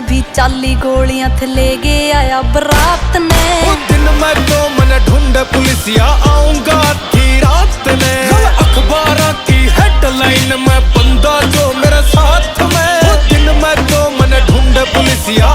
भी चाली गोलियां थे ले गया आया बरात ने। दिन मैं तो मन ढूंढ पुलिसिया आऊंगा थी रात ने। अखबारों की हेडलाइन में बंदा जो मेरे साथ में। दिन मैं तो मन ढूंढ पुलिसिया